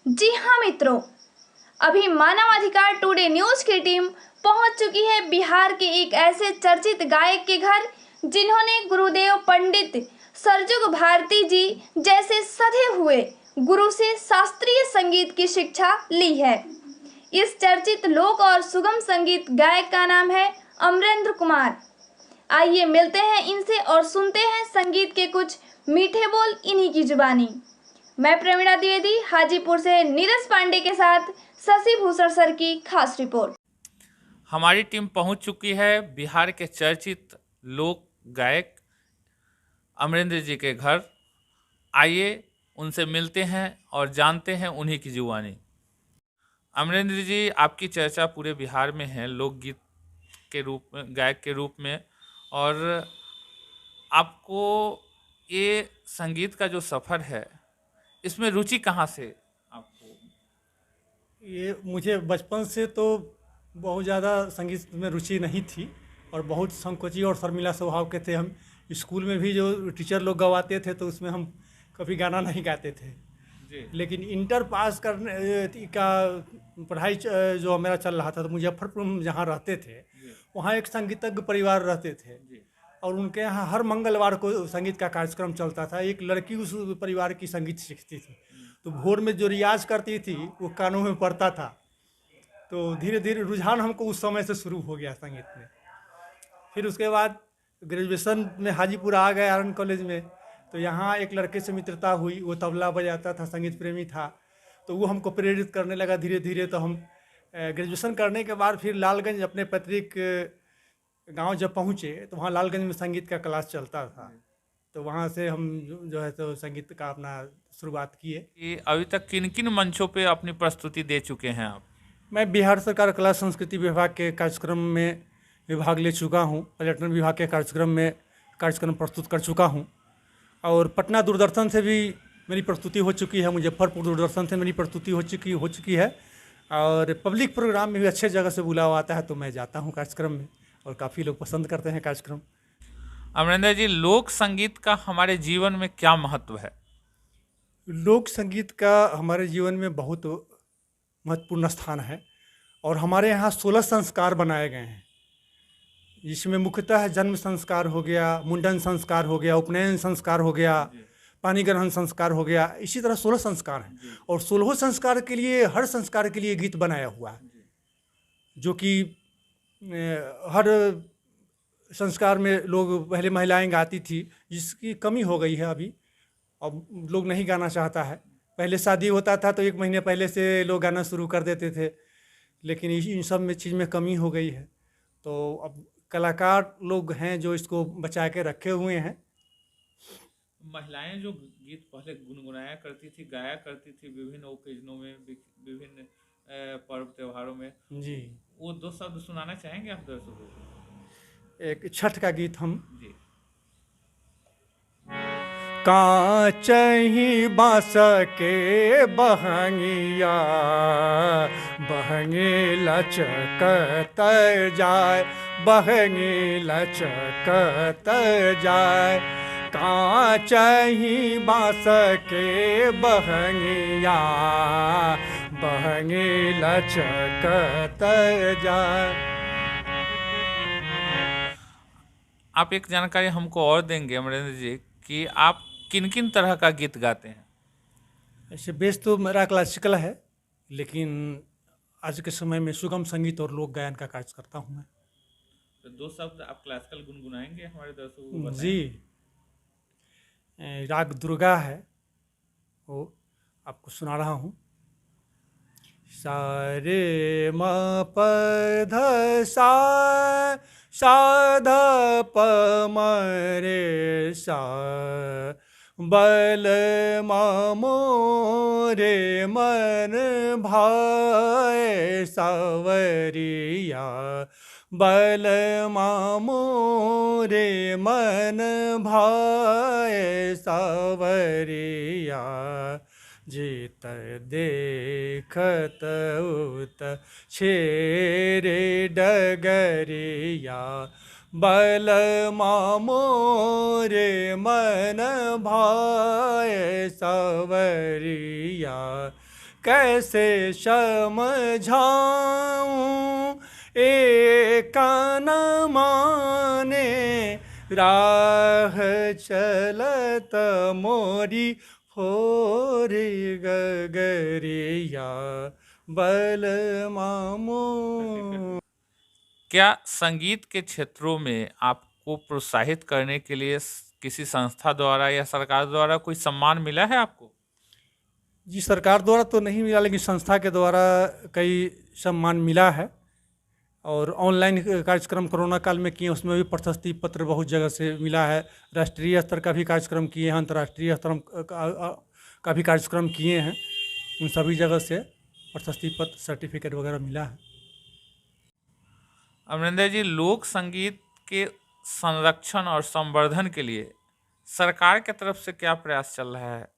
जी हाँ मित्रों, अभी मानवाधिकार टुडे न्यूज की टीम पहुंच चुकी है बिहार के एक ऐसे चर्चित गायक के घर जिन्होंने गुरुदेव पंडित सरजुग भारती जी जैसे सधे हुए गुरु से शास्त्रीय संगीत की शिक्षा ली है। इस चर्चित लोक और सुगम संगीत गायक का नाम है अमरेंद्र कुमार। आइए मिलते हैं इनसे और सुनते हैं संगीत के कुछ मीठे बोल इन्हीं की जुबानी। मैं प्रवीणा द्विवेदी हाजीपुर से नीरज पांडे के साथ शशि भूषण सर की खास रिपोर्ट। हमारी टीम पहुंच चुकी है बिहार के चर्चित लोक गायक अमरेंद्र जी के घर। आइए उनसे मिलते हैं और जानते हैं उन्हीं की जुबानी। अमरेंद्र जी, आपकी चर्चा पूरे बिहार में है लोकगीत के रूप में, गायक के रूप में। और आपको ये संगीत का जो सफ़र है, इसमें रुचि कहाँ से आपको? ये मुझे बचपन से तो बहुत ज़्यादा संगीत में रुचि नहीं थी और बहुत संकोची और शर्मिला स्वभाव के थे हम। स्कूल में भी जो टीचर लोग गवाते थे तो उसमें हम कभी गाना नहीं गाते थे। जी लेकिन इंटर पास करने का पढ़ाई जो मेरा चल रहा था तो मुजफ्फरपुर में जहाँ रहते थे जी वहाँ एक संगीतज्ञ परिवार रहते थे जी और उनके यहाँ हर मंगलवार को संगीत का कार्यक्रम चलता था। एक लड़की उस परिवार की संगीत सीखती थी तो भोर में जो रियाज करती थी वो कानों में पड़ता था। तो धीरे धीरे रुझान हमको उस समय से शुरू हो गया संगीत में। फिर उसके बाद ग्रेजुएशन में हाजीपुर आ गए आर एन कॉलेज में। तो यहाँ एक लड़के से मित्रता हुई, वो तबला बजाता था, संगीत प्रेमी था, तो वो हमको प्रेरित करने लगा धीरे धीरे। तो हम ग्रेजुएशन करने के बाद फिर लालगंज अपने पैतृक गांव जब पहुँचे तो वहाँ लालगंज में संगीत का क्लास चलता था। तो वहाँ से हम जो है तो संगीत का अपना शुरुआत किए। कि अभी तक किन किन मंचों पे अपनी प्रस्तुति दे चुके हैं आप? मैं बिहार सरकार कला संस्कृति विभाग के कार्यक्रम में भाग ले चुका हूँ। पर्यटन विभाग के कार्यक्रम में कार्यक्रम प्रस्तुत कर चुका हूँ और पटना दूरदर्शन से भी मेरी प्रस्तुति हो चुकी है। मुजफ्फरपुर दूरदर्शन से मेरी प्रस्तुति हो चुकी है और पब्लिक प्रोग्राम में भी अच्छे जगह से बुलावा आता है तो मैं जाता हूँ कार्यक्रम में और काफ़ी लोग पसंद करते हैं कार्यक्रम। अमरेंद्र जी, लोक संगीत का हमारे जीवन में क्या महत्व है? लोक संगीत का हमारे जीवन में बहुत महत्वपूर्ण स्थान है और हमारे यहाँ 16 संस्कार बनाए गए हैं जिसमें मुख्यतः जन्म संस्कार हो गया, मुंडन संस्कार हो गया, उपनयन संस्कार हो गया, पानी ग्रहण संस्कार हो गया। इसी तरह 16 संस्कार हैं और 16 संस्कार के लिए हर संस्कार के लिए गीत बनाया हुआ है जो कि हर संस्कार में लोग पहले महिलाएं गाती थी जिसकी कमी हो गई है अभी। अब लोग नहीं गाना चाहता है। पहले शादी होता था तो 1 महीने पहले से लोग गाना शुरू कर देते थे, लेकिन इन सब में चीज़ में कमी हो गई है। तो अब कलाकार लोग हैं जो इसको बचा के रखे हुए हैं। महिलाएं जो गीत पहले गुनगुनाया करती थी, गाया करती थी विभिन्न ओकेजनों में, विभिन्न पर्व त्योहारों में, जी, वो 2 शब्द सुनाना चाहेंगे आप दर्शकों को? एक छठ का गीत हम जी। कांचही बांस के बहंगिया बहंगी लचकत जाए, बहंगी लचकत जाए। कांचही बांस के बहंगिया बहंगी लचकत जाए। आप एक जानकारी हमको और देंगे अमरेंद्र जी कि आप किन किन तरह का गीत गाते हैं? ऐसे बेस तो मेरा क्लासिकल है, लेकिन आज के समय में सुगम संगीत और लोक गायन का कार्य करता हूँ मैं। तो 2 शब्द आप क्लासिकल गुनगुनाएंगे हमारे दर्शकों को बताएं? जी, राग दुर्गा है वो आपको सुना रहा हूँ। सा रे म प ध सा ध प म रे सा बल मोरे मन भाए सावरिया, बल मोरे मन भाए सावरिया। जीत देखत उत छेरे डगरिया, बल मोरे मन भाए सावरिया। कैसे समझाऊं, एक न माने राह चलत मोरी फोर गगरिया बल मामो। क्या संगीत के क्षेत्रों में आपको प्रोत्साहित करने के लिए किसी संस्था द्वारा या सरकार द्वारा कोई सम्मान मिला है आपको? जी, सरकार द्वारा तो नहीं मिला, लेकिन संस्था के द्वारा कई सम्मान मिला है। और ऑनलाइन कार्यक्रम कोरोना काल में किए, उसमें भी प्रशस्ति पत्र बहुत जगह से मिला है। राष्ट्रीय स्तर का भी कार्यक्रम किए हैं, अंतर्राष्ट्रीय स्तर का भी कार्यक्रम किए हैं। उन सभी जगह से प्रशस्ति पत्र, सर्टिफिकेट वगैरह मिला है। अमरिंदर जी, लोक संगीत के संरक्षण और संवर्धन के लिए सरकार की तरफ से क्या प्रयास चल रहा है?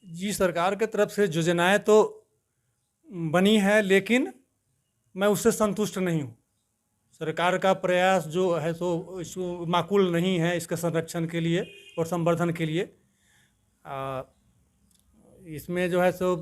जी, सरकार की तरफ से योजनाएं तो बनी है, लेकिन मैं उससे संतुष्ट नहीं हूँ। सरकार का प्रयास जो है सो इसको माकूल नहीं है, इसके संरक्षण के लिए और संवर्धन के लिए। इसमें जो है सो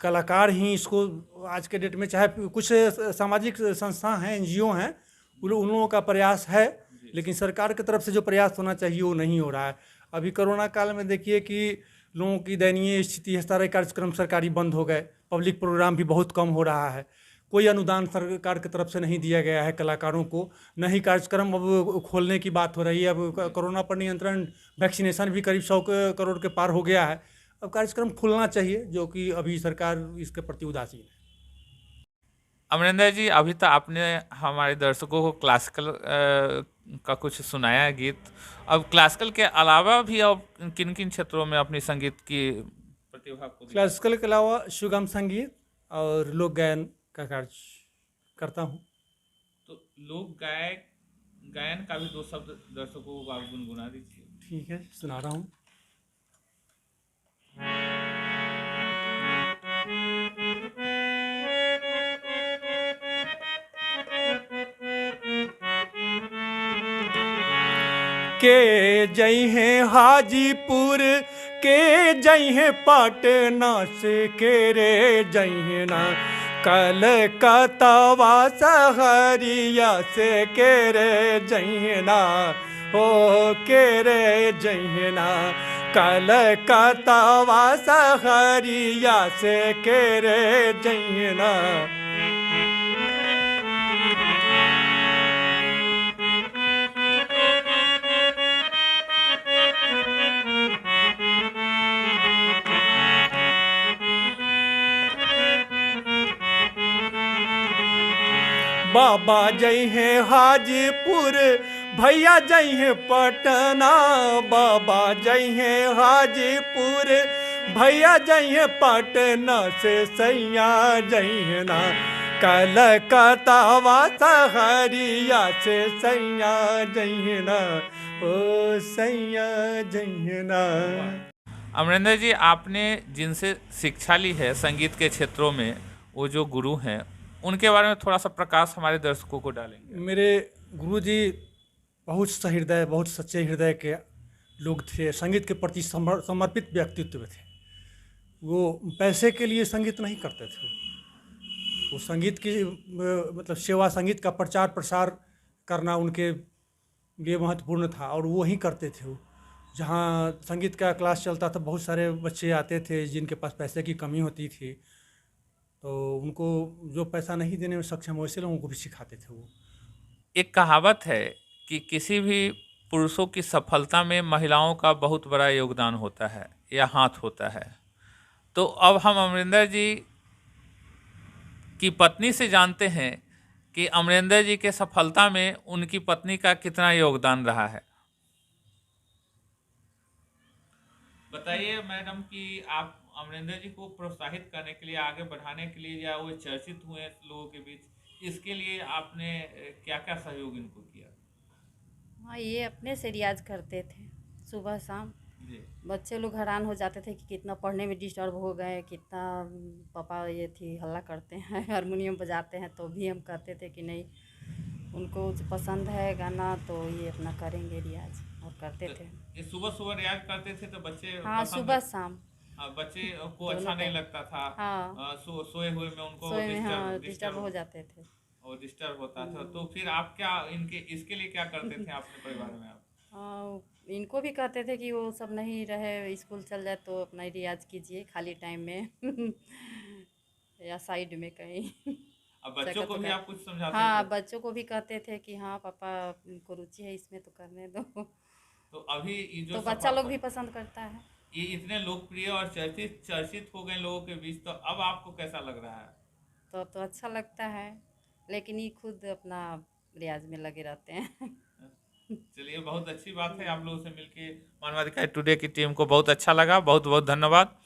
कलाकार ही इसको आज के डेट में, चाहे कुछ सामाजिक संस्था हैं, NGO हैं, उन लोगों का प्रयास है, लेकिन सरकार की तरफ से जो प्रयास होना चाहिए वो नहीं हो रहा है। अभी कोरोना काल में देखिए कि लोगों की दयनीय स्थिति है, सारे कार्यक्रम सरकारी बंद हो गए, पब्लिक प्रोग्राम भी बहुत कम हो रहा है, कोई अनुदान सरकार की तरफ से नहीं दिया गया है कलाकारों को, न ही कार्यक्रम अब खोलने की बात हो रही है। अब कोरोना पर नियंत्रण, वैक्सीनेशन भी करीब 100 करोड़ के पार हो गया है। अब कार्यक्रम खुलना चाहिए, जो कि अभी सरकार इसके प्रति उदासीन है। अमरिंदर जी, अभी तक आपने हमारे दर्शकों को क्लासिकल का कुछ सुनाया है गीत। अब क्लासिकल के अलावा भी अब किन किन क्षेत्रों में अपनी संगीत की प्रतिभा को? क्लासिकल के अलावा सुगम संगीत और लोक गायन का कार्य करता हूँ। तो लोक गायन का भी 2 शब्द दर्शकों को आप गुनगुना दीजिए। ठीक है, सुना रहा हूँ। के जय है हाजीपुर, के जय है पटना से, के रे जय है ना कलकत्ता सहरिया से, के रे जय है ना, हो के रे जय है ना कलकत्ता सहरिया से, के रे जय है ना। बाबा जय है हाजीपुर, भैया जय है पटना, बाबा जय है हाजीपुर, भैया जय है पटना से, सैया जय है ना कलकत्ता सहरिया से, सैया जय है ना, ओ सैया जय है ना। अमरिंदर जी, आपने जिनसे शिक्षा ली है संगीत के क्षेत्रों में, वो जो गुरु हैं, उनके बारे में थोड़ा सा प्रकाश हमारे दर्शकों को डालेंगे? मेरे गुरुजी बहुत सहृदय, बहुत सच्चे हृदय के लोग थे, संगीत के प्रति समर्पित व्यक्तित्व थे। वो पैसे के लिए संगीत नहीं करते थे, वो संगीत की मतलब सेवा, संगीत का प्रचार प्रसार करना उनके लिए महत्वपूर्ण था, और वो ही करते थे। वो जहाँ संगीत का क्लास चलता था, बहुत सारे बच्चे आते थे जिनके पास पैसे की कमी होती थी, तो उनको जो पैसा नहीं देने में सक्षम, वैसे लोगों को भी सिखाते थे वो। एक कहावत है कि किसी भी पुरुषों की सफलता में महिलाओं का बहुत बड़ा योगदान होता है या हाथ होता है। तो अब हम अमरिंदर जी की पत्नी से जानते हैं कि अमरिंदर जी के सफलता में उनकी पत्नी का कितना योगदान रहा है। बताइए मैडम कि आप अमरिंदर जी को प्रोत्साहित करने के लिए, आगे बढ़ाने के लिए, या वो चर्चित हुए लोगों के बीच, इसके लिए आपने क्या क्या सहयोग इनको किया? हाँ, ये अपने से रियाज करते थे सुबह शाम। जी। बच्चे लोग हैरान हो जाते थे कि कितना पढ़ने में डिस्टर्ब हो गए, कितना पापा ये थी हल्ला करते हैं, हारमोनियम बजाते हैं, तो भी हम कहते थे कि नहीं, उनको पसंद है गाना तो ये अपना करेंगे रियाज, और करते थे। ये सुबह सुबह रियाज करते थे तो बच्चे? हाँ, सुबह शाम। बच्चे को अच्छा नहीं लगता था। हाँ। सोए हुए में उनको सोए में हाँ डिस्टर्ब डिस्टर्ब हो जाते थे। और डिस्टर्ब होता था। तो फिर आप क्या इनके इसके लिए क्या करते थे अपने परिवार में आप? हाँ, इनको भी कहते थे कि वो सब नहीं रहे, स्कूल चल जाए तो अपना रियाज कीजिए खाली टाइम में या साइड में कहीं अब बच्चों को भी आप कुछ समझाते हाँ थे? बच्चों को भी कहते थे कि हाँ पापा उनको रुचि है इसमें तो करने दो तो अभी ये जो तो बच्चा लोग भी पसंद करता है। ये इतने लोकप्रिय और चर्चित चर्चित हो गए लोगों के बीच, तो अब आपको कैसा लग रहा है? तो अच्छा लगता है, लेकिन ये खुद अपना रियाज में लगे रहते हैं चलिए, बहुत अच्छी बात है। आप लोगों से मिलके मानवाधिकार टुडे की टीम को बहुत अच्छा लगा। बहुत बहुत धन्यवाद।